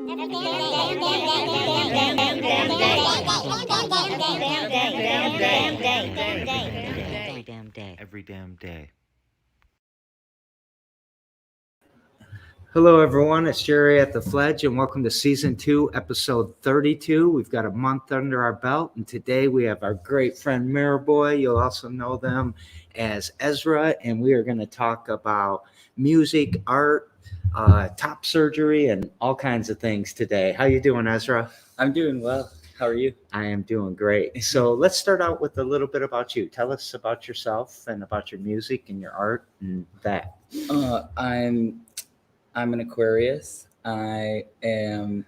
Every damn day. Hello, everyone. It's Jerry at the Fledge, and welcome to Season 2, Episode 32. We've got a month under our belt, and today we have our great friend Miraboy. You'll also know them as Ezra, and we are going to talk about music, art, top surgery, and all kinds of things today. How you doing, Ezra? I'm doing well. How are you? I am doing great. So let's start out with a little bit about you. Tell us about yourself and about your music and your art and that. I'm an Aquarius. I am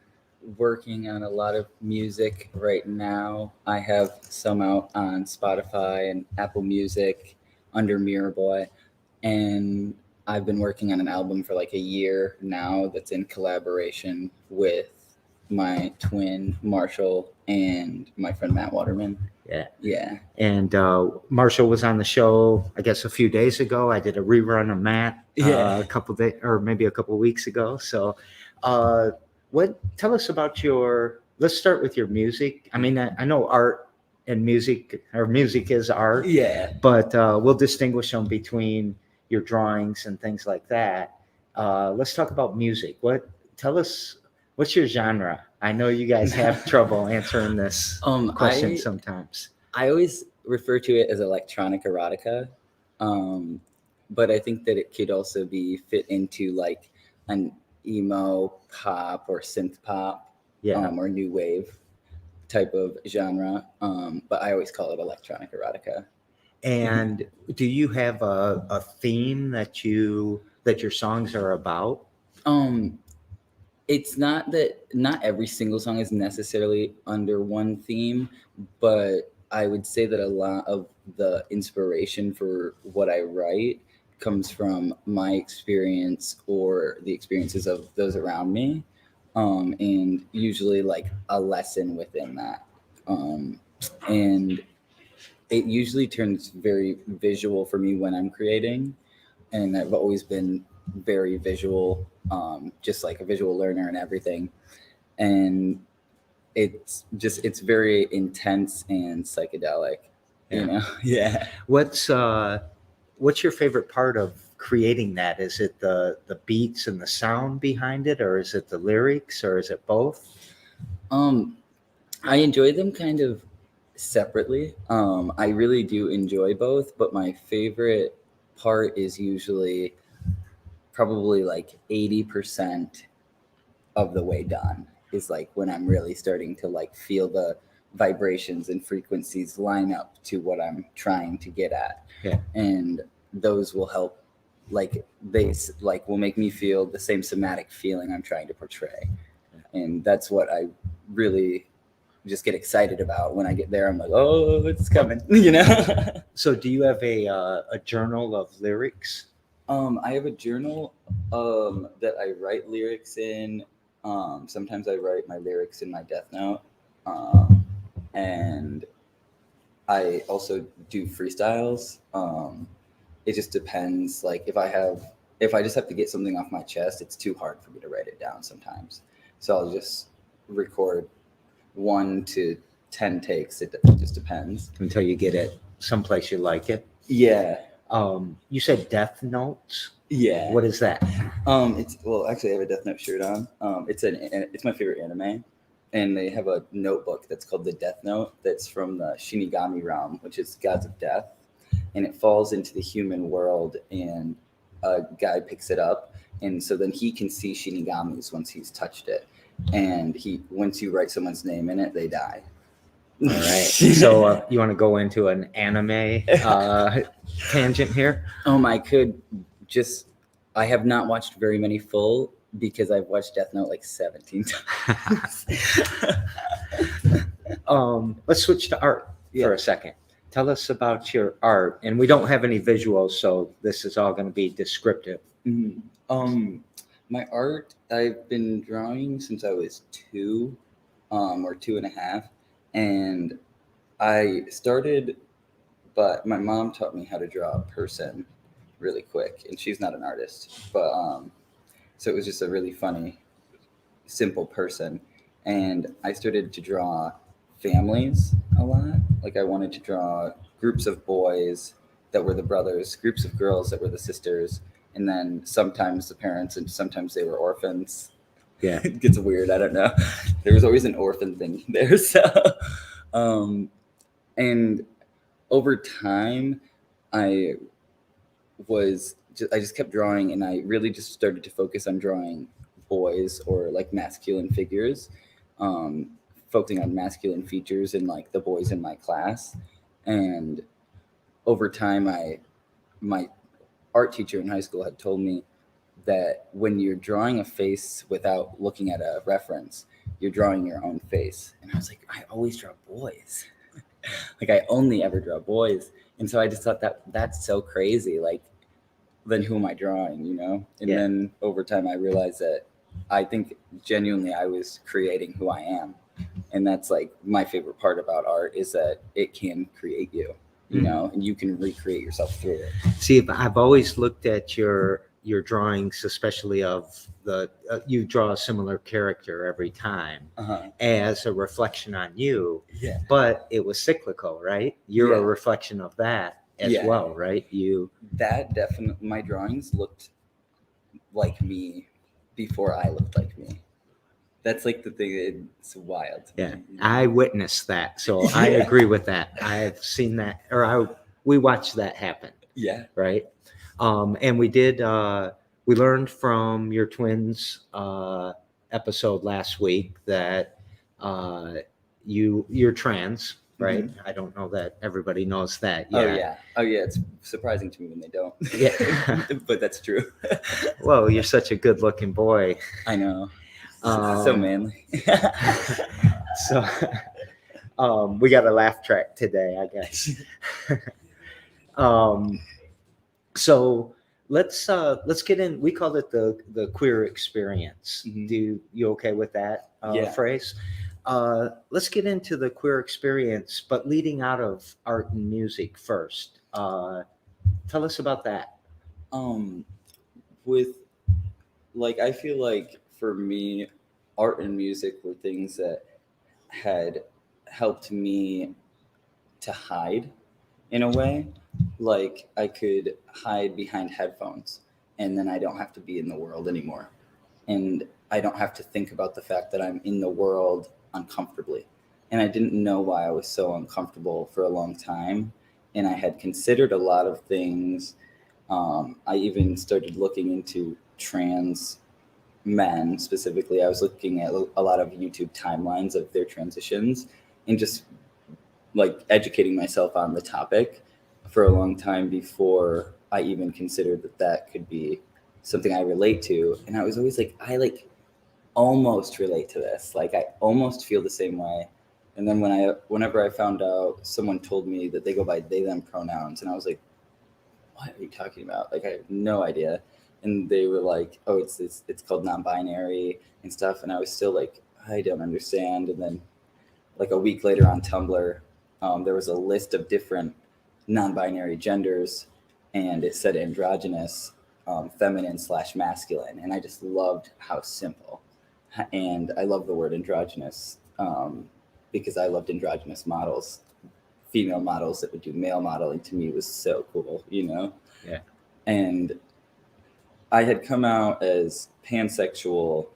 working on a lot of music right now. I have some out on Spotify and Apple Music under Miraboy, and I've been working on an album for like a year now that's in collaboration with my twin Marshall and my friend Matt Waterman. Yeah. And Marshall was on the show, I guess, a few days ago. I did a rerun of Matt a couple days, or maybe a couple weeks ago. So, tell us about let's start with your music. I mean, I know art and music, or music is art. Yeah. But we'll distinguish them between your drawings and things like that. Let's talk about music. Tell us, what's your genre? I know you guys have trouble answering this question sometimes. I always refer to it as electronic erotica, but I think that it could also be fit into like an emo pop or synth pop, or new wave type of genre. But I always call it electronic erotica. And do you have a theme that your songs are about? It's not that not every single song is necessarily under one theme, but I would say that a lot of the inspiration for what I write comes from my experience or the experiences of those around me, and usually like a lesson within that. And it usually turns very visual for me when I'm creating, and I've always been very visual, just like a visual learner and everything. And it's very intense and psychedelic, you know? Yeah. What's your favorite part of creating that? Is it the beats and the sound behind it, or is it the lyrics, or is it both? I enjoy them kind of separately. I really do enjoy both, but my favorite part is usually probably like 80% of the way done, is like when I'm really starting to like feel the vibrations and frequencies line up to what I'm trying to get at. Yeah. And those will help, like they like will make me feel the same somatic feeling I'm trying to portray. And that's what I really just get excited about. When I get there, I'm like, oh, it's coming, you know? So do you have a journal of lyrics? I have a journal that I write lyrics in. Sometimes I write my lyrics in my Death Note. And I also do freestyles. It just depends. Like if I just have to get something off my chest, it's too hard for me to write it down sometimes. So I'll just record 1 to 10 takes. It just depends. Until you get it someplace you like it. Yeah. You said Death Notes? Yeah. What is that? Actually I have a Death Note shirt on. It's my favorite anime, and they have a notebook that's called the Death Note that's from the Shinigami realm, which is gods of death, and it falls into the human world, and a guy picks it up, and so then he can see Shinigamis once he's touched it, and once you write someone's name in it, they die. All right. So you want to go into an anime tangent here? I have not watched very many full because I've watched Death Note like 17 times. Let's switch to art for a second. Tell us about your art. And we don't have any visuals, so this is all going to be descriptive. Mm-hmm. My art, I've been drawing since I was 2 or 2.5. And I started, but my mom taught me how to draw a person really quick, and she's not an artist, but so it was just a really funny simple person. And I started to draw families a lot. Like I wanted to draw groups of boys that were the brothers, groups of girls that were the sisters, and then sometimes the parents, and sometimes they were orphans. Yeah. It gets weird. I don't know. There was always an orphan thing there. So, and over time, I just kept drawing, and I really just started to focus on drawing boys or like masculine figures, focusing on masculine features in like the boys in my class. And over time, my art teacher in high school had told me that when you're drawing a face without looking at a reference, you're drawing your own face. And I was like, I always draw boys. Like I only ever draw boys. And so I just thought that's so crazy. Like, then who am I drawing, you know? And then over time I realized that I think genuinely I was creating who I am. And that's like my favorite part about art is that it can create you, you know, and you can recreate yourself through it. See, I've always looked at your drawings, especially of the you draw a similar character every time as a reflection on you. Yeah. But it was cyclical, right? You're a reflection of that as well, right? That definitely, my drawings looked like me before I looked like me. That's like the thing. It's wild. Yeah, I witnessed that, so I agree with that. I've seen that, we watched that happen. Yeah. Right. And we learned from your twins episode last week that you're trans, right? I don't know that everybody knows that yet. Oh yeah. It's surprising to me when they don't. Yeah. But that's true. Well, you're such a good looking boy. I know. So manly. So we got a laugh track today, I guess. So let's get in. We call it the queer experience. You okay with that phrase? Let's get into the queer experience, but leading out of art and music first. Tell us about that. With like, I feel like for me, art and music were things that had helped me to hide in a way. Like I could hide behind headphones and then I don't have to be in the world anymore. And I don't have to think about the fact that I'm in the world uncomfortably. And I didn't know why I was so uncomfortable for a long time. And I had considered a lot of things. I even started looking into trans men specifically. I was looking at a lot of YouTube timelines of their transitions and just like educating myself on the topic for a long time before I even considered that could be something I relate to. And I was always like, I like almost relate to this. Like I almost feel the same way. And then whenever I found out, someone told me that they go by they, them pronouns. And I was like, what are you talking about? Like, I have no idea. And they were like, oh, it's called non-binary and stuff. And I was still like, I don't understand. And then like a week later on Tumblr, there was a list of different non-binary genders and it said androgynous, feminine / masculine. And I just loved how simple. And I love the word androgynous because I loved androgynous models. Female models that would do male modeling to me was so cool, you know? Yeah. And I had come out as pansexual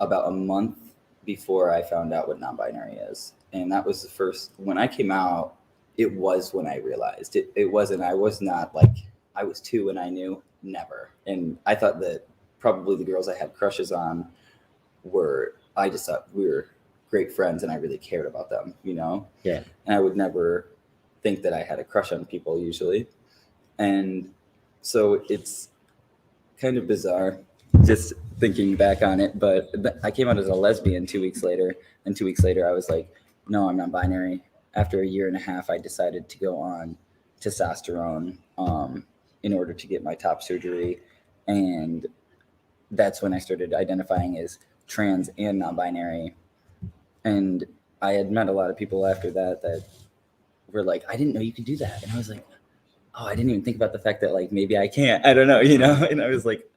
about a month before I found out what non-binary is. And that was the first, when I came out, it was when I realized it wasn't, I was not like, I was 2 and I knew, never. And I thought that probably the girls I had crushes on I just thought we were great friends and I really cared about them, you know? Yeah. And I would never think that I had a crush on people usually. And so it's kind of bizarre just thinking back on it, but I came out as a lesbian 2 weeks later. And 2 weeks later I was like, no, I'm not binary. After a year and a half, I decided to go on testosterone in order to get my top surgery. And that's when I started identifying as trans and non-binary. And I had met a lot of people after that were like, I didn't know you could do that. And I was like, oh, I didn't even think about the fact that like maybe I can't. I don't know, you know? And I was like,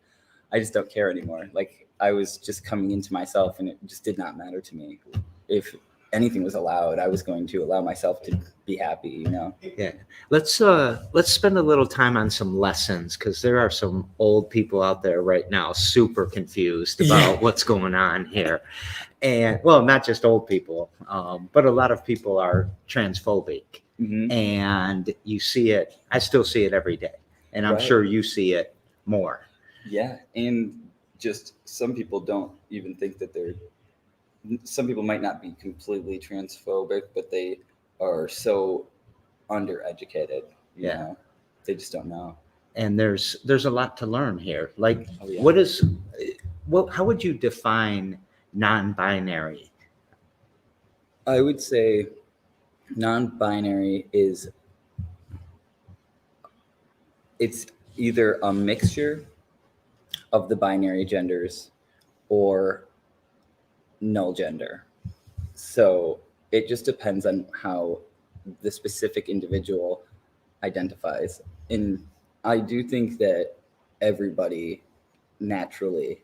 I just don't care anymore. Like I was just coming into myself, and it just did not matter to me. If anything was allowed, I was going to allow myself to be happy, you know? Yeah. Let's spend a little time on some lessons, because there are some old people out there right now super confused about what's going on here. And well, not just old people, but a lot of people are transphobic. Mm-hmm. And you see it, I still see it every day. And I'm Right. sure you see it more. Yeah. And just some people don't even think that some people might not be completely transphobic, but they are so undereducated, you know? They just don't know. And there's a lot to learn here. Like, Oh, yeah. how would you define non-binary? I would say non-binary it's either a mixture of the binary genders or null gender. So it just depends on how the specific individual identifies. And I do think that everybody naturally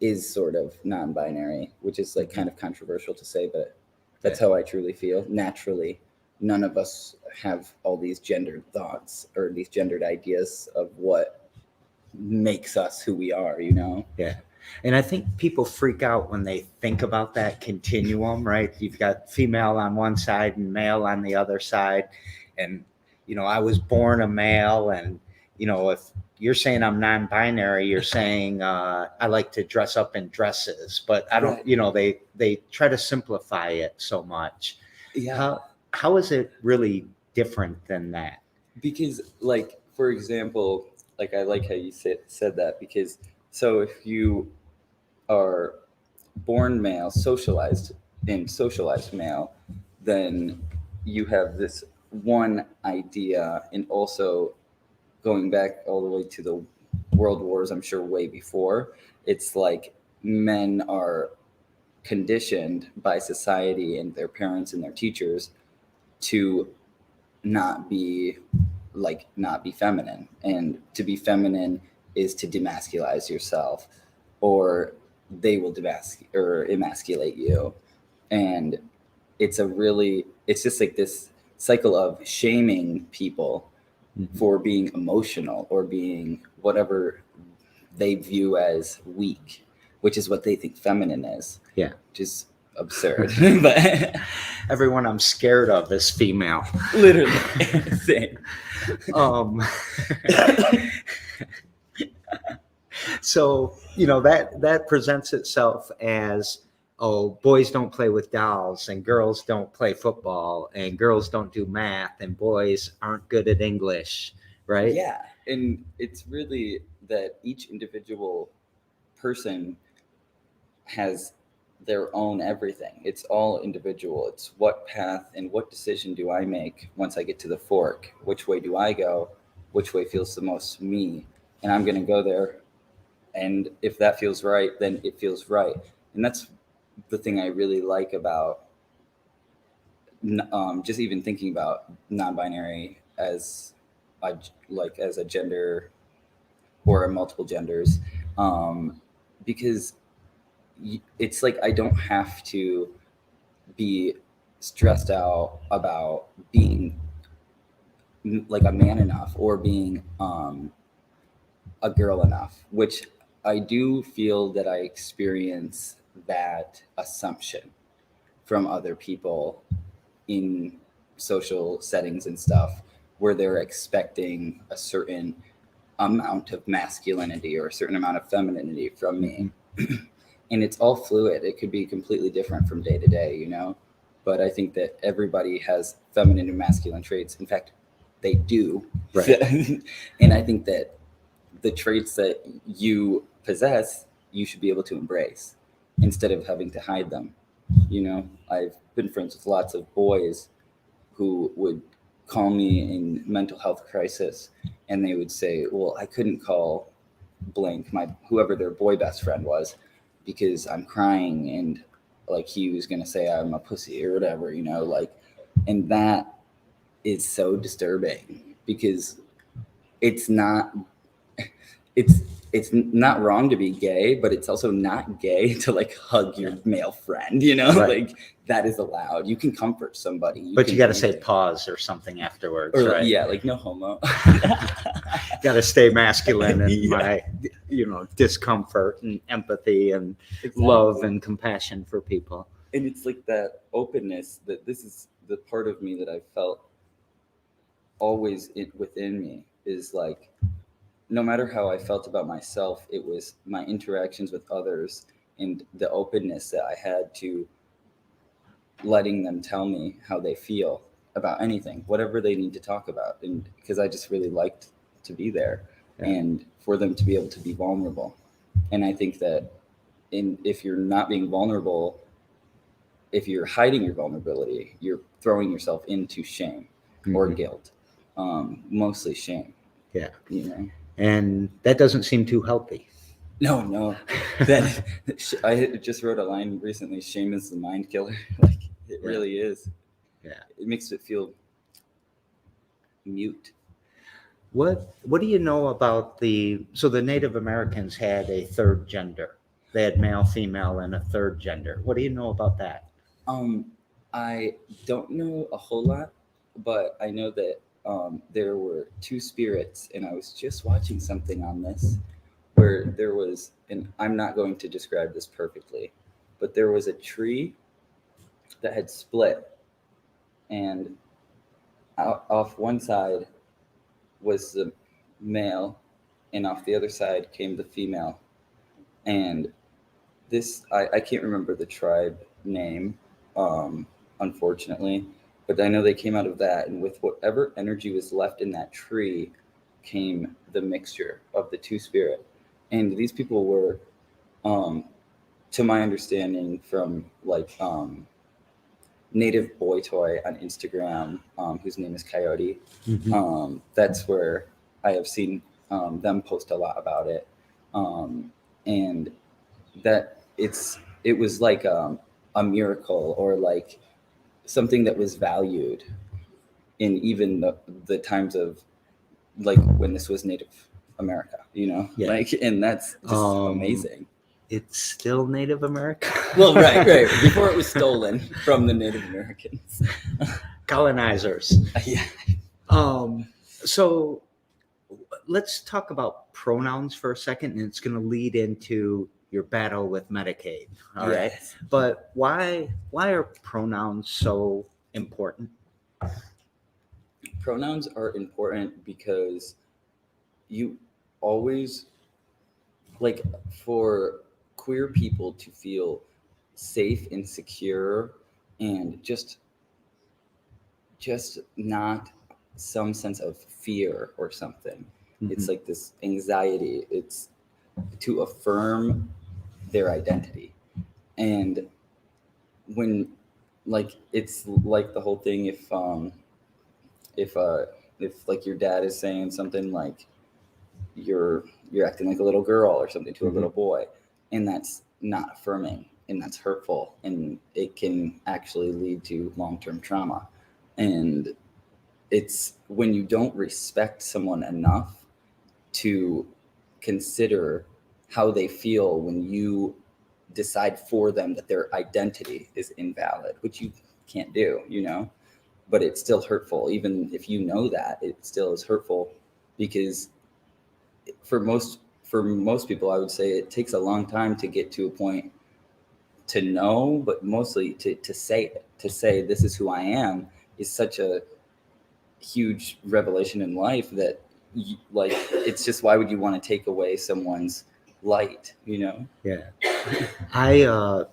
is sort of non-binary, which is like kind of controversial to say, but that's how I truly feel. Naturally, none of us have all these gendered thoughts or these gendered ideas of what makes us who we are, you know? Yeah. And I think people freak out when they think about that continuum, right? You've got female on one side and male on the other side. And, I was born a male, and, if you're saying I'm non-binary, you're saying I like to dress up in dresses, but I don't, they try to simplify it so much. Yeah. How is it really different than that? Because, like, for example, like I like how you said that, because so if you are born male, socialized male, then you have this one idea. And also going back all the way to the world wars, I'm sure way before, it's like men are conditioned by society and their parents and their teachers to not be feminine, and to be feminine is to demasculize yourself, or they will emasculate you. And it's just like this cycle of shaming people for being emotional or being whatever they view as weak, which is what they think feminine is. Yeah. Which is absurd. But everyone I'm scared of is female. Literally. Same. So, that presents itself as, boys don't play with dolls, and girls don't play football, and girls don't do math, and boys aren't good at English, right? Yeah. And it's really that each individual person has their own everything. It's all individual. It's what path and what decision do I make once I get to the fork? Which way do I go? Which way feels the most me? And I'm going to go there. And if that feels right, then it feels right. And that's the thing I really like about just even thinking about non-binary as a gender or multiple genders, because it's like I don't have to be stressed out about being like a man enough or being a girl enough, which I do feel that I experience that assumption from other people in social settings and stuff, where they're expecting a certain amount of masculinity or a certain amount of femininity from me. And it's all fluid. It could be completely different from day to day, but I think that everybody has feminine and masculine traits. In fact, they do. Right. And I think that the traits that you possess, you should be able to embrace instead of having to hide them. I've been friends with lots of boys who would call me in mental health crisis, and they would say, well, I couldn't call blank, whoever their boy best friend was, because I'm crying, and like he was going to say I'm a pussy or whatever, and that is so disturbing, because it's not wrong to be gay, but it's also not gay to like hug your male friend, you know, Right. like that is allowed. You can comfort somebody. But you got to can- say pause or something afterwards, or right? yeah, like no homo. Got to stay masculine in Yeah. my, discomfort and empathy and love and compassion for people. And it's like that openness that this is the part of me that I felt always within me is like, no matter how I felt about myself, it was my interactions with others and the openness that I had to letting them tell me how they feel about anything, whatever they need to talk about. And because I just really liked to be there and for them to be able to be vulnerable. And I think that if you're not being vulnerable, if you're hiding your vulnerability, you're throwing yourself into shame or guilt, mostly shame. Yeah. You know? And that doesn't seem too healthy. No. That I just wrote a line recently. Shame is the mind killer. Like it really is. Yeah. It makes it feel mute. What do you know about so the Native Americans had a third gender. They had male, female, and a third gender. What do you know about that? I don't know a whole lot, but I know that there were two spirits, and I was just watching something on this where there was, and I'm not going to describe this perfectly, but there was a tree that had split, and off one side was the male, and off the other side came the female. And this, I can't remember the tribe name, unfortunately, but I know they came out of that, and with whatever energy was left in that tree came the mixture of the two spirit. And these people were, to my understanding, from like Native Boy Toy on Instagram, whose name is Coyote. That's where I have seen them post a lot about it, and that it was like a miracle or like something that was valued in even the times of like when this was Native America, like, and that's just amazing. It's still Native America. Well, right. Before it was stolen from the Native Americans. Colonizers. Yeah. So let's talk about pronouns for a second, and it's going to lead into your battle with Medicaid. All right. But why are pronouns so important? Pronouns are important because you always, like, for queer people to feel safe and secure and just not some sense of fear or something. It's like this anxiety. It's to affirm their identity. And when, like, it's like the whole thing, if like your dad is saying something like you're acting like a little girl or something to a little boy, and that's not affirming and that's hurtful, and it can actually lead to long-term trauma. And it's when you don't respect someone enough to consider how they feel when you decide for them that their identity is invalid, which you can't do, but it's still hurtful. Even if you know that, it still is hurtful, because for most people, I would say it takes a long time to get to a point to know, but mostly to say it, to say this is who I am, is such a huge revelation in life that it's just, why would you want to take away someone's light? Yeah. I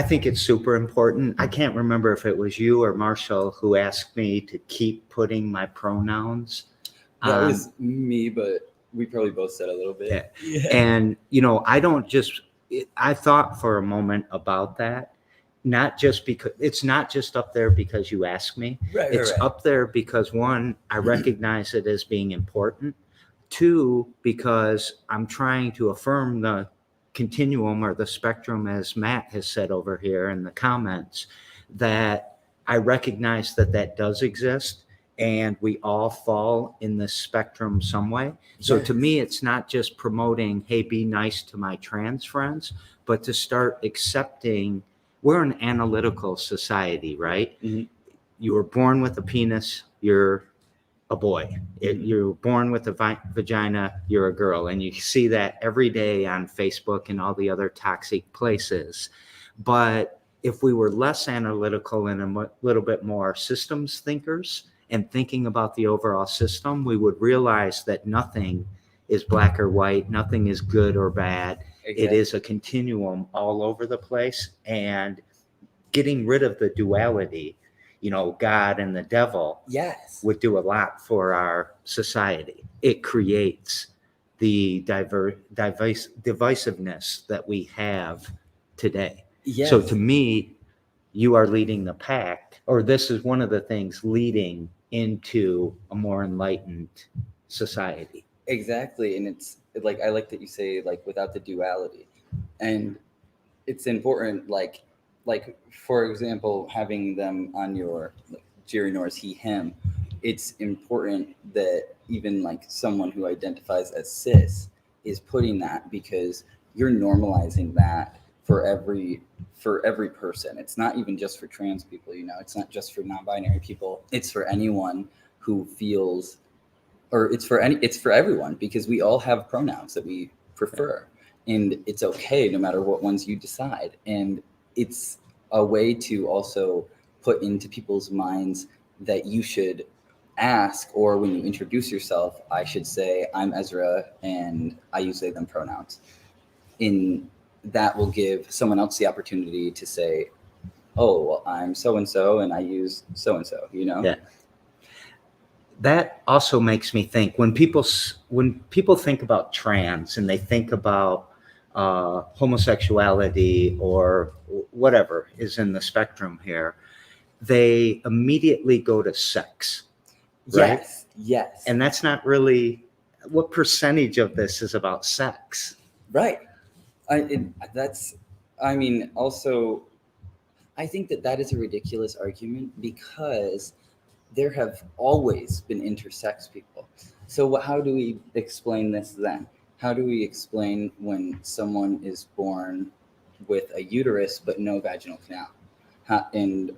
think it's super important. I can't remember if it was you or Marshall who asked me to keep putting my pronouns. That was me, but we probably both said a little bit. Yeah. And, I thought for a moment about that, not just because it's not just up there because you asked me. It's up there because, one, I recognize it as being important. Two, because I'm trying to affirm the continuum or the spectrum, as Matt has said over here in the comments, that I recognize that does exist. and we all fall in this spectrum some way. So to Yes. me, it's not just promoting, hey, be nice to my trans friends, but to start accepting we're an analytical society, right? Mhm. You were born with a penis, you're a boy. You're born with a vagina, you're a girl. And you see that every day on Facebook and all the other toxic places. But if we were less analytical and a little bit more systems thinkers and thinking about the overall system, we would realize that nothing is black or white, nothing is good or bad. Exactly. It is a continuum all over the place. And getting rid of the duality, God and the devil, Yes. would do a lot for our society. It creates the divisiveness that we have today. Yes. So to me, you are leading the pack, or this is one of the things leading into a more enlightened society. Exactly. And it's like, I like that you say, like, without the duality. And it's important, like for example, having them on your, like, Jerry Norris, he, him, it's important that even like someone who identifies as cis is putting that, because you're normalizing that for every person. It's not even just for trans people, it's not just for non-binary people, it's for anyone who feels, or it's for everyone, because we all have pronouns that we prefer, and it's okay no matter what ones you decide. And it's a way to also put into people's minds that you should ask, or when you introduce yourself, I should say, I'm Ezra and I use they them pronouns. In that will give someone else the opportunity to say, oh, well, I'm so and so and I use so and so, Yeah. That also makes me think when people think about trans and they think about homosexuality or whatever is in the spectrum here, they immediately go to sex, right? Yes. And that's not really what percentage of this is about sex, right. Also, I think that is a ridiculous argument, because there have always been intersex people. So how do we explain this then? How do we explain when someone is born with a uterus but no vaginal canal?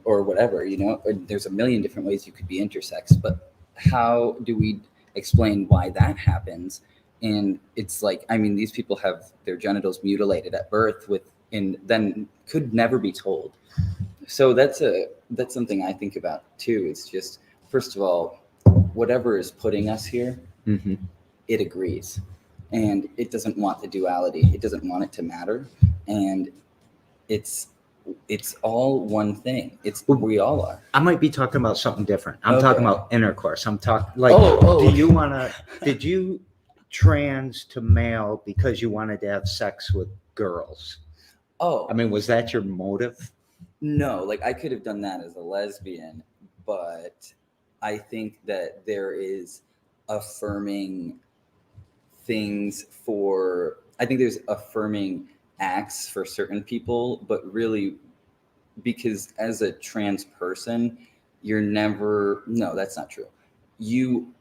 Or whatever, there's a million different ways you could be intersex, but how do we explain why that happens? And it's like, these people have their genitals mutilated at birth and then could never be told. So that's something I think about too. It's just, first of all, whatever is putting us here, mm-hmm. It agrees, and it doesn't want the duality. It doesn't want it to matter, and it's all one thing. We all are. I might be talking about something different. I'm Okay. talking about intercourse. I'm talking like, did you trans to male because you wanted to have sex with girls? Oh, Was that your motive? No, like I could have done that as a lesbian, but I think that there is affirming things I think there's affirming acts for certain people, but really, because as a trans person, no, that's not true. You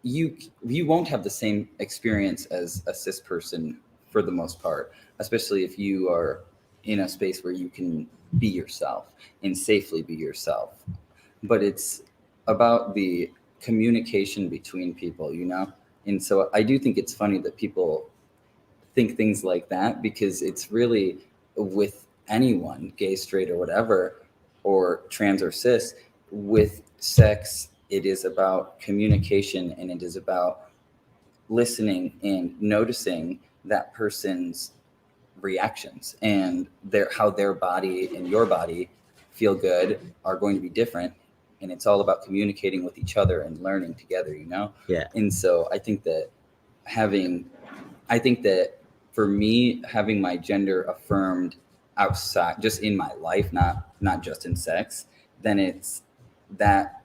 won't have the same experience as a cis person for the most part, especially if you are in a space where you can be yourself and safely be yourself. But it's about the communication between people, And so I do think it's funny that people think things like that, because it's really, with anyone, gay, straight, or whatever, or trans or cis, with sex, it is about communication, and it is about listening and noticing that person's reactions, and how their body and your body feel good are going to be different, and it's all about communicating with each other and learning together, Yeah. And so I think that for me, having my gender affirmed outside, just in my life, not just in sex, then that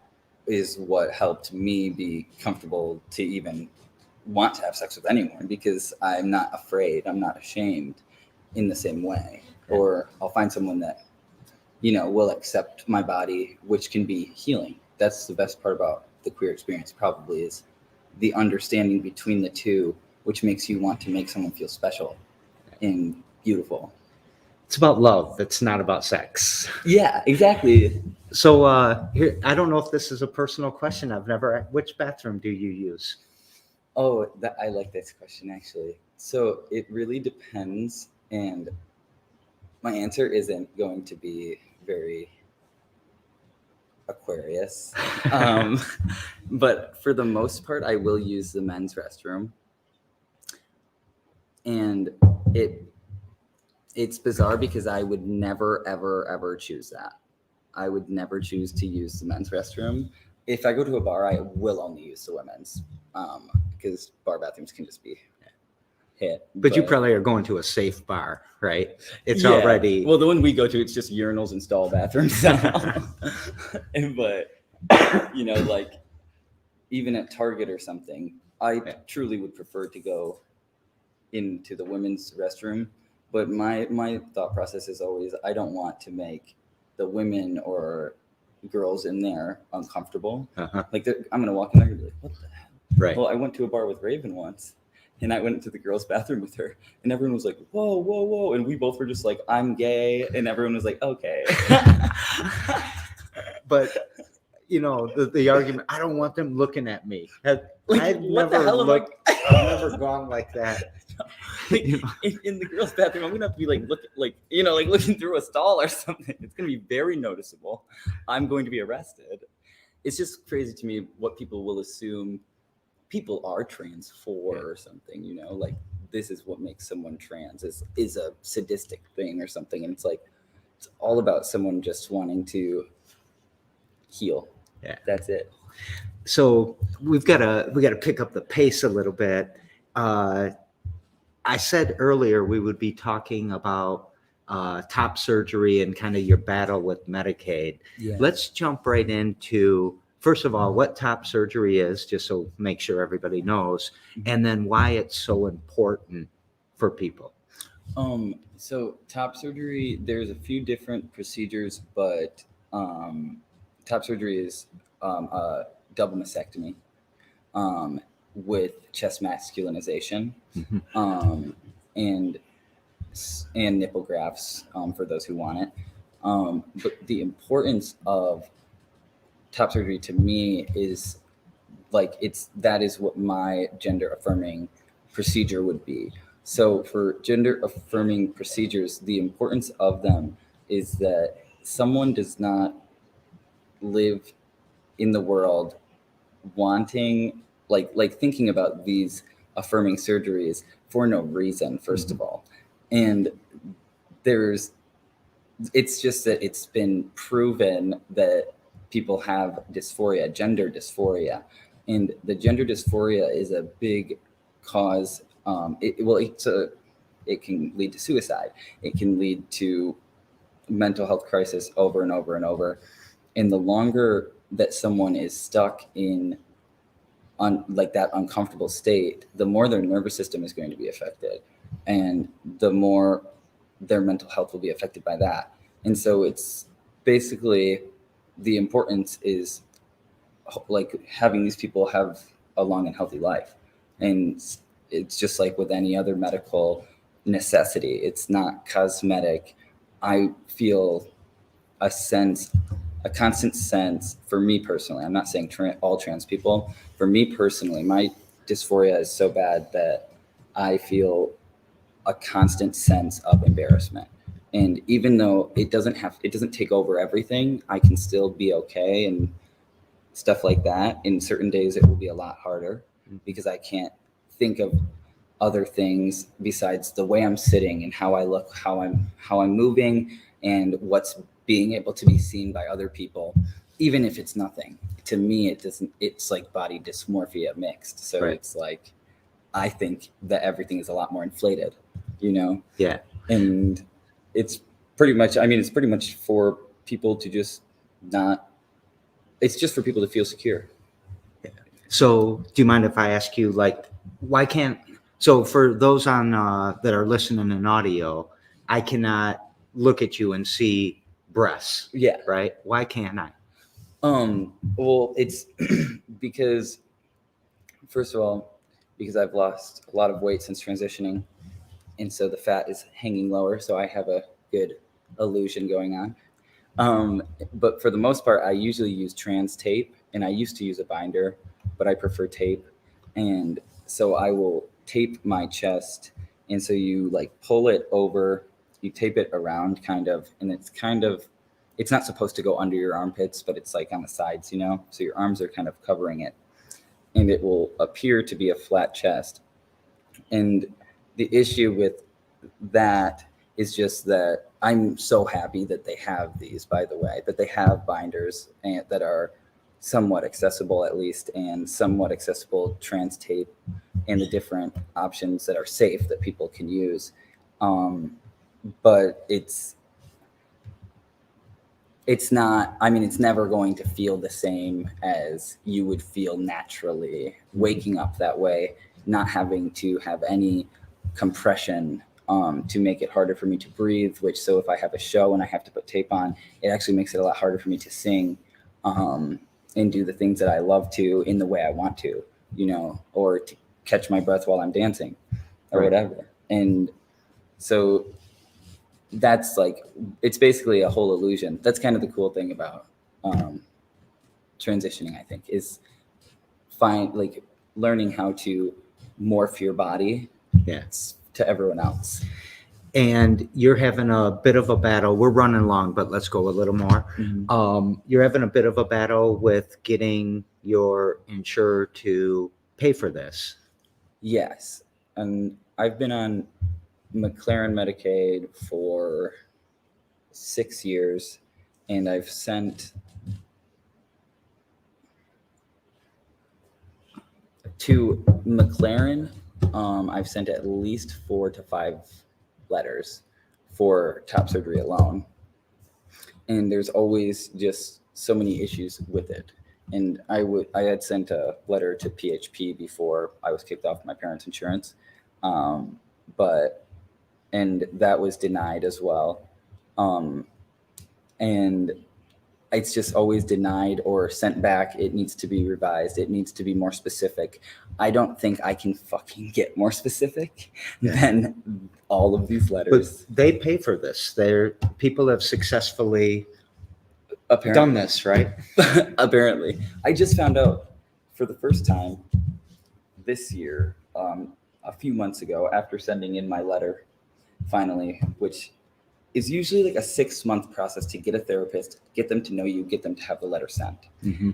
is what helped me be comfortable to even want to have sex with anyone, because I'm not afraid, I'm not ashamed in the same way. Okay. Or I'll find someone that will accept my body, which can be healing. that's the best part about the queer experience, probably, is the understanding between the two, which makes you want to make someone feel special and beautiful. It's about love. It's not about sex. Yeah, exactly. So here, I don't know if this is a personal question. Which bathroom do you use? Oh, I like this question, actually. So it really depends, and my answer isn't going to be very Aquarius. But for the most part, I will use the men's restroom. And it's bizarre because I would never, ever, ever choose that. I would never choose to use the men's restroom. If I go to a bar, I will only use the women's, because bar bathrooms can just be hit. But you probably are going to a safe bar, right? It's Yeah. already. Well, the one we go to, it's just urinals and stall bathrooms. But like even at Target or something, I truly would prefer to go into the women's restroom. But my thought process is always, I don't want to make the women or girls in there uncomfortable. Like I'm gonna walk in there and be like, what the hell? Right. Well, I went to a bar with Raven once, and I went into the girls' bathroom with her, and everyone was like, whoa, whoa, whoa. And we both were just like, I'm gay. And everyone was like, okay. But, the argument, I don't want them looking at me. I've what the hell I've never gone like that. Like, in the girls' bathroom, I'm gonna have to be looking through a stall or something. It's gonna be very noticeable. I'm going to be arrested. It's just crazy to me what people will assume people are trans for or something. Like this is what makes someone trans is a sadistic thing or something, and it's like it's all about someone just wanting to heal. Yeah, that's it. So we got to pick up the pace a little bit. I said earlier we would be talking about top surgery and kind of your battle with Medicaid. Yeah. Let's jump right into, first of all, what top surgery is, just so make sure everybody knows, and then why it's so important for people. So top surgery, there's a few different procedures, but top surgery is a double mastectomy with chest masculinization, and nipple grafts for those who want it. But the importance of top surgery to me is that is what my gender affirming procedure would be. So for gender affirming procedures, the importance of them is that someone does not live in the world wanting thinking about these affirming surgeries for no reason, first of all. And it's just that it's been proven that people have dysphoria, gender dysphoria, and the gender dysphoria is a big cause. It can lead to suicide. It can lead to mental health crisis over and over and over. And the longer that someone is stuck in that uncomfortable state, the more their nervous system is going to be affected, and the more their mental health will be affected by that. And so it's basically, the importance is having these people have a long and healthy life. And it's just like with any other medical necessity, it's not cosmetic. I feel a constant sense, for me personally, I'm not saying all trans people, for me personally, my dysphoria is so bad that I feel a constant sense of embarrassment. And even though it doesn't take over everything, I can still be okay and stuff like that. In certain days, it will be a lot harder because I can't think of other things besides the way I'm sitting and how I look, how I'm moving, and what's being able to be seen by other people, even if it's nothing. To me, it's like body dysmorphia mixed. So right. It's like, I think that everything is a lot more inflated, Yeah. And it's pretty much for people to just it's just for people to feel secure. Yeah. So do you mind if I ask you, why can't, so for those on that are listening in audio, I cannot look at you and see breasts. Yeah. Right? Why can't I? Well, it's because, first of all, because I've lost a lot of weight since transitioning, and so the fat is hanging lower, so I have a good illusion going on. But for the most part, I usually use trans tape, and I used to use a binder, but I prefer tape. And so I will tape my chest, and so you like pull it over, you tape it around kind of, and it's not supposed to go under your armpits, but it's like on the sides, so your arms are kind of covering it, and it will appear to be a flat chest. And the issue with that is just that I'm so happy that they have these, by the way, that they have binders and that are somewhat accessible at least, and somewhat accessible trans tape, and the different options that are safe that people can use. But it's not, I mean, it's never going to feel the same as you would feel naturally waking up that way, not having to have any compression to make it harder for me to breathe, so if I have a show and I have to put tape on, it actually makes it a lot harder for me to sing and do the things that I love to in the way I want to, or to catch my breath while I'm dancing or whatever. And so that's like, it's basically a whole illusion. That's kind of the cool thing about transitioning, I think, is learning how to morph your body to everyone else. And you're having a bit of a battle. We're running long, but let's go a little more. Mm-hmm. You're having a bit of a battle with getting your insurer to pay for this. Yes. And I've been on McLaren Medicaid for 6 years, and I've sent to McLaren, I've sent at least 4 to 5 letters for top surgery alone. And there's always just so many issues with it. And I had sent a letter to PHP before I was kicked off my parents' insurance. And that was denied as well. And it's just always denied or sent back. It needs to be revised. It needs to be more specific. I don't think I can fucking get more specific than all of these letters. But they pay for this. People have successfully done this, right? Apparently. I just found out for the first time this year, a few months ago, after sending in my letter, finally, which is usually like a 6-month process to get a therapist, get them to know you, get them to have the letter sent. Mm-hmm.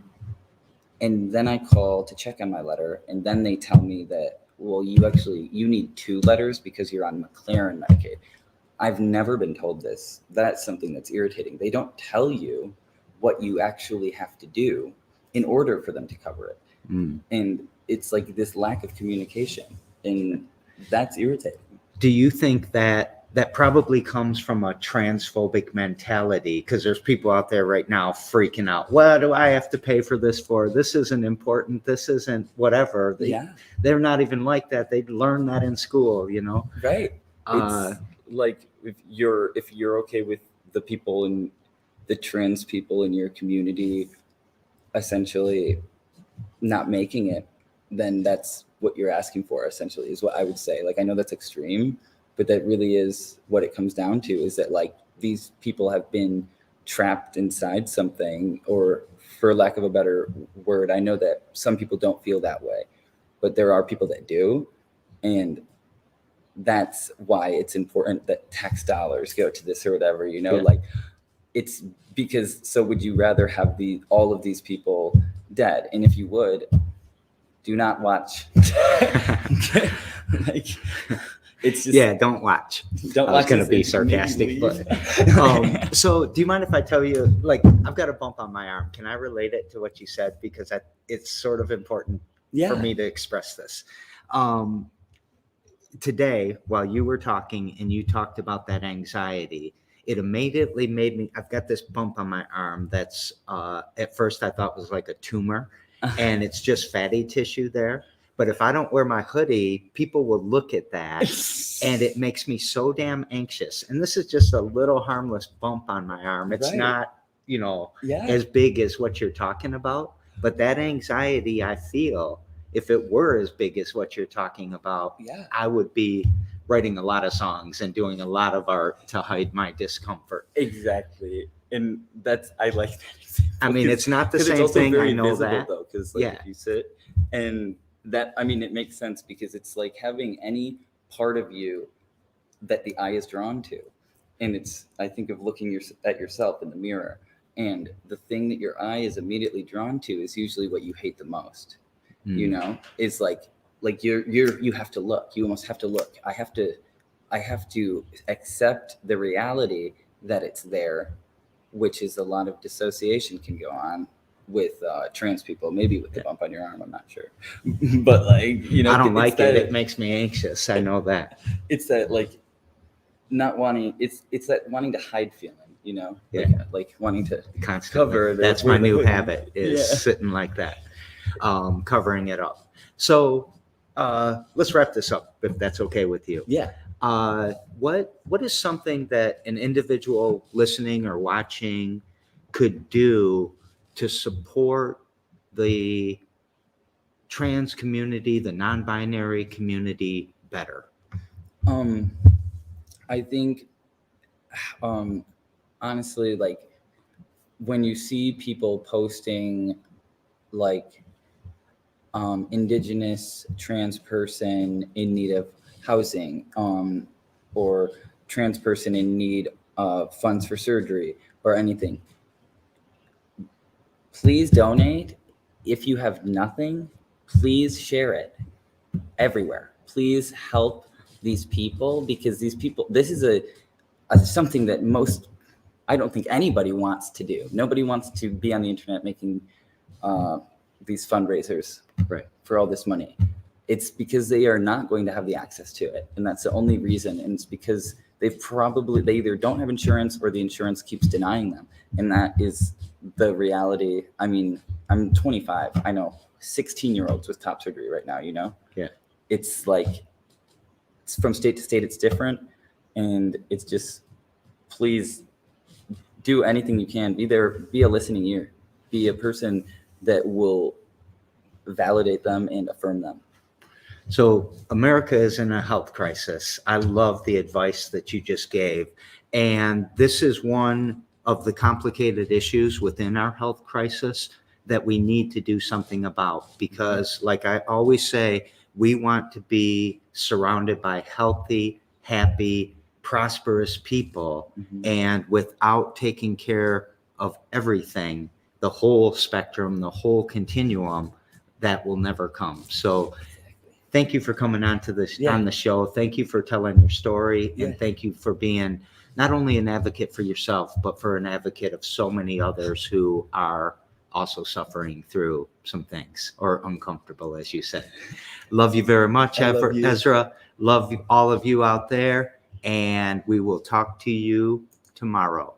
And then I call to check on my letter, and then they tell me that, well, you need 2 letters because you're on McLaren Medicaid. I've never been told this. That's something that's irritating. They don't tell you what you actually have to do in order for them to cover it. Mm. And it's like this lack of communication, and that's irritating. Do you think that probably comes from a transphobic mentality? Because there's people out there right now freaking out. What do I have to pay for this for? This isn't important. This isn't whatever. They're not even like that. They learn that in school, Right. It's like if you're okay with the people and the trans people in your community essentially not making it, then that's what you're asking for, essentially, is what I would say. Like, I know that's extreme, but that really is what it comes down to, is that like these people have been trapped inside something, or for lack of a better word, I know that some people don't feel that way, but there are people that do. And that's why it's important that tax dollars go to this or whatever, like it's because, so would you rather have all of these people dead? And if you would, do not watch. Like, it's just, don't watch. Don't I watch. was going to be sarcastic, but so do you mind if I tell you, like, I've got a bump on my arm. Can I relate it to what you said? Because it's sort of important for me to express this. Today, while you were talking and you talked about that anxiety, it immediately made me, I've got this bump on my arm that's at first I thought was like a tumor, and it's just fatty tissue there. But if I don't wear my hoodie, people will look at that, and it makes me so damn anxious. And this is just a little harmless bump on my arm. It's not Yeah. as big as what you're talking about. But that anxiety I feel, if it were as big as what you're talking about, Yeah. I would be writing a lot of songs and doing a lot of art to hide my discomfort. Exactly. And I like that example. I mean, it's not the 'cause it's same also thing. very I know visible, that. though, because like Yeah. if you sit and that, I mean, it makes sense because it's like having any part of you that the eye is drawn to. And I think of looking at yourself in the mirror, and the thing that your eye is immediately drawn to is usually what you hate the most. You know, it's like you have to look. You almost have to look. I have to accept the reality that it's there, which is a lot of dissociation can go on with trans people, maybe with the bump on your arm, I'm not sure. But like, I don't like that, it. It makes me anxious. I know that. It's that like not wanting, it's that wanting to hide feeling, Yeah. like wanting to Constantly. cover the- That's my new the- habit, is Yeah. sitting like that, covering it up. So let's wrap this up, if that's okay with you. Yeah. What is something that an individual listening or watching could do to support the trans community, the non-binary community better? I think, honestly, like when you see people posting like indigenous trans person in need of housing, or trans person in need of funds for surgery or anything, please donate. If you have nothing, please share it everywhere. Please help these people, because these people, this is a something that I don't think anybody wants to do. Nobody wants to be on the internet making these fundraisers Right. for all this money. It's because they are not going to have the access to it. And that's the only reason. And it's because they either don't have insurance or the insurance keeps denying them. And that is the reality. I mean, I'm 25. I know 16-year-olds with top surgery right now, Yeah. It's like, it's from state to state, it's different. And it's just, please do anything you can. Be a listening ear. Be a person that will validate them and affirm them. So America is in a health crisis. I love the advice that you just gave. And this is one of the complicated issues within our health crisis that we need to do something about, because like I always say, we want to be surrounded by healthy, happy, prosperous people. And without taking care of everything, the whole spectrum, the whole continuum, that will never come. So thank you for coming on to this on the show. Thank you for telling your story, and thank you for being not only an advocate for yourself, but for an advocate of so many others who are also suffering through some things, or uncomfortable, as you said. Love you very much, I love you. Ezra. Love all of you out there, and we will talk to you tomorrow.